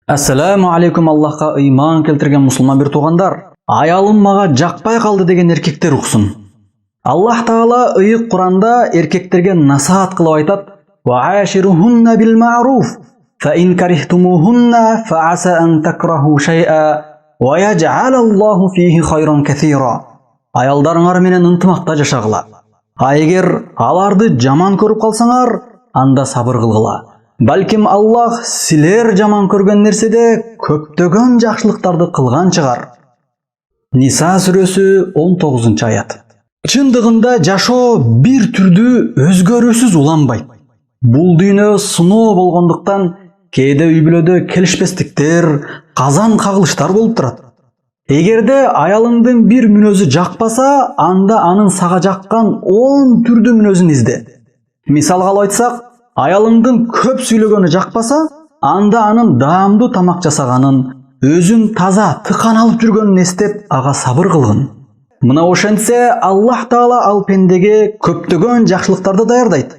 Ассаламу алейкум, Аллахқа ыйман келтірген мұсылман бір туғандар. Аялым маға жақпай қалды деген еркектер ұқсын. Аллах Таала ыйык Құранда еркектерге насаат қылып айтады: «Ваашируһунна бил маъруф, фа ин карихтумухунна фа аса ан такраху шай'a ва ядж'алаллаху фихи хайран касира». Аялдарыңар менен ынтымақта жашағыла. Егер аларды жаман көріп қалсаңар, анда сабыр қылғыла. Балким Аллах силер жаман көрген нерседе көптөгөн жакшылыктарды кылган чыгар. Ниса сүрөсү 19 аят. Чындыгында жашоо бир түрдүү өзгөрүүсүз уланбайт. Бул дүйнө сыноо болгондуктан кээде үй бүлөдө келишпестиктер, казан кагылыштар болуп турат. Эгерде аялыңдын бир мүнөзү жакпаса, анда анын сага жаккан 10 түрдүү мүнөзүн изде. Мисалга алып айтсак, аялыңдын көп сүйлөгөнү жакпаса, анда анын даамдуу тамак жасаганын, өзүн таза, тыкан алып жүргөнүн эстеп, ага сабыр кылгын. Мына ошентсе, Аллах Таала ал пендеге көптөгөн жакшылыктарды даярдайт.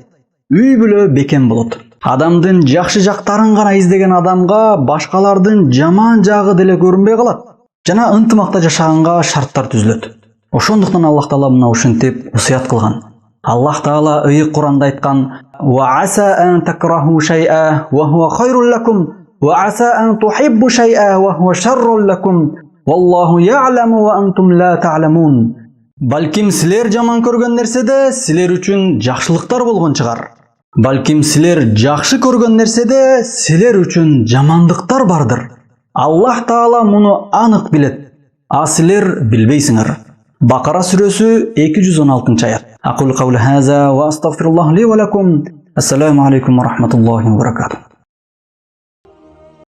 Үй бүлө бекем болот. Адамдын жакшы жактарын гана издеген адамга башкалардын жаман жагы деле көрүнбөй калат. Жана ынтымакта жашаганга шарттар түзүлөт. Ошондуктан Аллах Таала мына ошентип усуят кылган. Аллах Таала ыйык Куранда айткан: «Ва аса ан такраху шай'a ва хува хайрун лакум, ва аса ан тухиббу шай'a ва хува шаррун лакум, валлаху я'ламу ва антум ла та'ламун». Балким силер жаман көргөн нерседе силер үчүн жакшылыктар болгон чыгар. Балким силер жакшы көргөн нерседе силер үчүн жамандыктар бардыр. Аллах Таала муну анык билет, а силер билбейсиңер. Бакара сүрөсү 216 аят. Aqulu qawli hadha wa astaghfirullah li wa lakum. Assalamu alaikum wa rahmatullahi wa barakatuh.